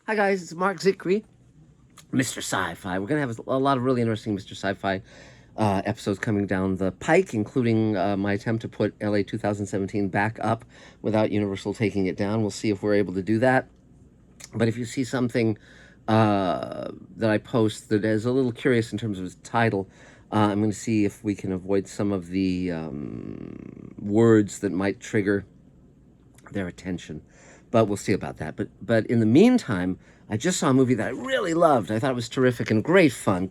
Hi guys, it's Mark Zickery, Mr. Sci-Fi. We're going to have a lot of really interesting Mr. Sci-Fi episodes coming down the pike, including my attempt to put LA 2017 back up without Universal taking it down. We'll see if we're able to do that. But if you see something that I post that is a little curious in terms of its title, I'm going to see if we can avoid some of the words that might trigger their attention. But we'll see about that. But in the meantime, I just saw a movie that I really loved. I thought it was terrific and great fun.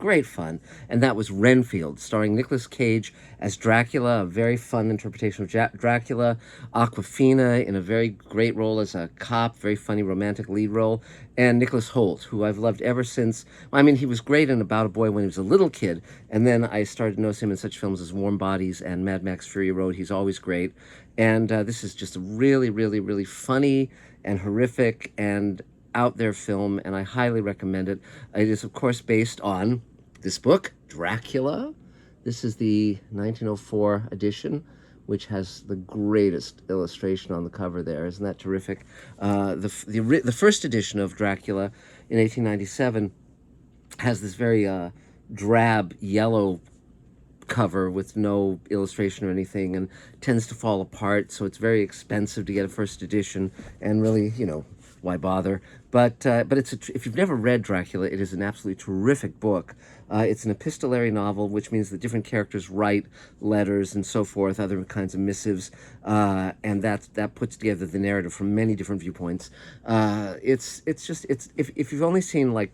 And that was Renfield, starring Nicolas Cage as Dracula, a very fun interpretation of Dracula. Aquafina in a very great role as a cop, very funny romantic lead role. And Nicholas Hoult, who I've loved ever since. I mean, he was great in About a Boy when he was a little kid. And then I started to notice him in such films as Warm Bodies and Mad Max Fury Road. He's always great. And this is just a really funny and horrific and out there film, and I highly recommend it. It is, of course, based on this book, Dracula. This is the 1904 edition, which has the greatest illustration on the cover there. Isn't that terrific? The first edition of Dracula in 1897 has this very drab yellow cover with no illustration or anything, and tends to fall apart, so it's very expensive to get a first edition, and really, why bother? But if you've never read Dracula, it is an absolutely terrific book. It's an epistolary novel, which means that different characters write letters and so forth, other kinds of missives, and that puts together the narrative from many different viewpoints. If you've only seen,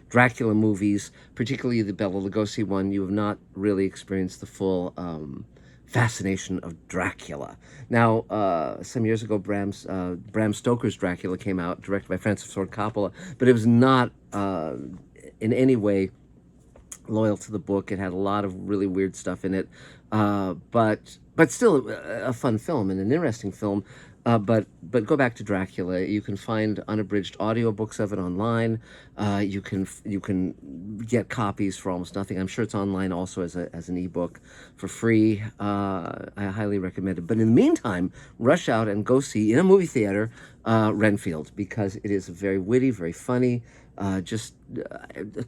Dracula movies, particularly the Bela Lugosi one, you have not really experienced the full fascination of Dracula. Now, some years ago, Bram Stoker's Dracula came out, directed by Francis Ford Coppola, but it was not in any way loyal to the book. It had a lot of really weird stuff in it, but still a fun film and an interesting film. But go back to Dracula. You can find unabridged audiobooks of it online. You can get copies for almost nothing. I'm sure it's online also as an ebook for free. I highly recommend it. But in the meantime, rush out and go see in a movie theater Renfield, because it is very witty, very funny, just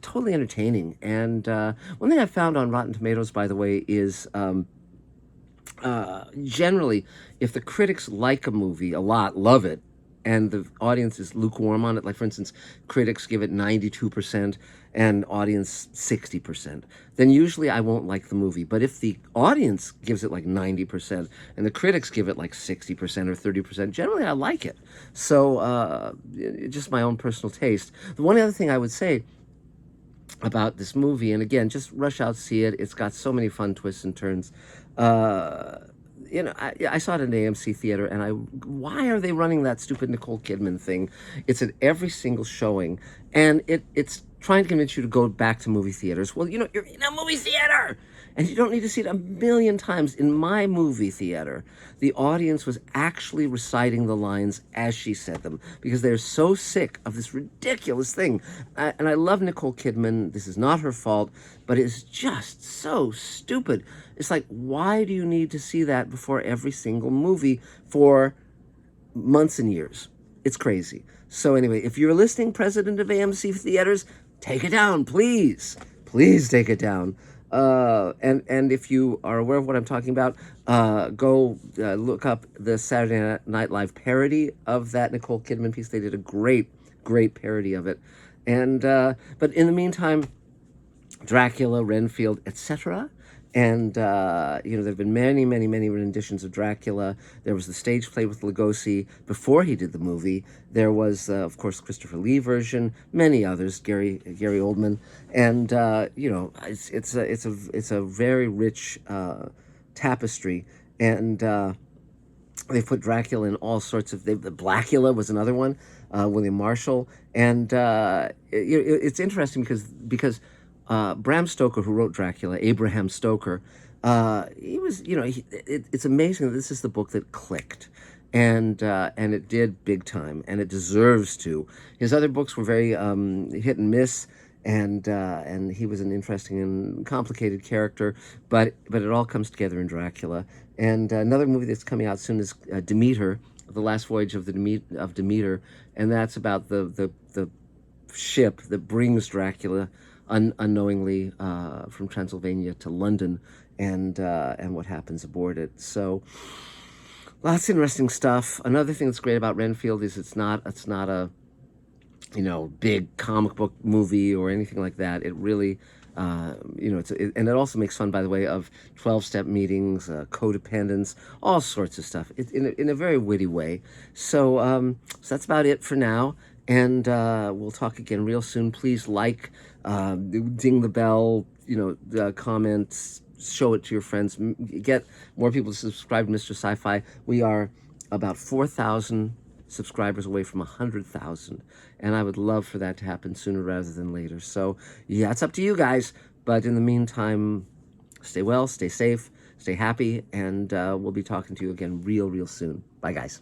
totally entertaining. And one thing I found on Rotten Tomatoes, by the way, is generally, if the critics like a movie a lot, love it, and the audience is lukewarm on it, like for instance, critics give it 92% and audience 60%, then usually I won't like the movie. But if the audience gives it like 90% and the critics give it like 60% or 30%, generally I like it. So just my own personal taste. The one other thing I would say about this movie, and again, just rush out, see it. It's got so many fun twists and turns. I saw it in an AMC theater, and why are they running that stupid Nicole Kidman thing? It's at every single showing, and it's trying to convince you to go back to movie theaters. Well, you're in a movie theater, and you don't need to see it a million times. In my movie theater, the audience was actually reciting the lines as she said them, because they're so sick of this ridiculous thing. And I love Nicole Kidman. This is not her fault, but it's just so stupid. It's like, why do you need to see that before every single movie for months and years? It's crazy. So anyway, if you're listening, president of AMC theaters, take it down, please. Please take it down. And if you are aware of what I'm talking about, go look up the Saturday Night Live parody of that Nicole Kidman piece. They did a great parody of it. And but in the meantime, Dracula, Renfield, etc. And, there have been many renditions of Dracula. There was the stage play with Lugosi before he did the movie. There was, of course, Christopher Lee version, many others, Gary Oldman. And, it's a very rich tapestry. And they put Dracula in all sorts of... The Blackula was another one, William Marshall. And it's interesting because Bram Stoker, who wrote Dracula, Abraham Stoker, he was, it's amazing that this is the book that clicked, and it did big time, and it deserves to. His other books were very hit and miss, and he was an interesting and complicated character, but it all comes together in Dracula. And another movie that's coming out soon is Demeter, The Last Voyage of Demeter, and that's about the ship that brings Dracula unknowingly from Transylvania to London, and what happens aboard it. So lots of interesting stuff. Another thing that's great about Renfield is it's not a big comic book movie or anything like that. It really, and it also makes fun, by the way, of 12-step meetings, codependence, all sorts of stuff, in a very witty way. So that's about it for now, and we'll talk again real soon. Please ding the bell, the comments, show it to your friends, get more people to subscribe to Mr. Sci-Fi. We are about 4,000 subscribers away from 100,000, and I would love for that to happen sooner rather than later. So yeah, it's up to you guys, but in the meantime, stay well, stay safe, stay happy, and we'll be talking to you again real soon. Bye guys.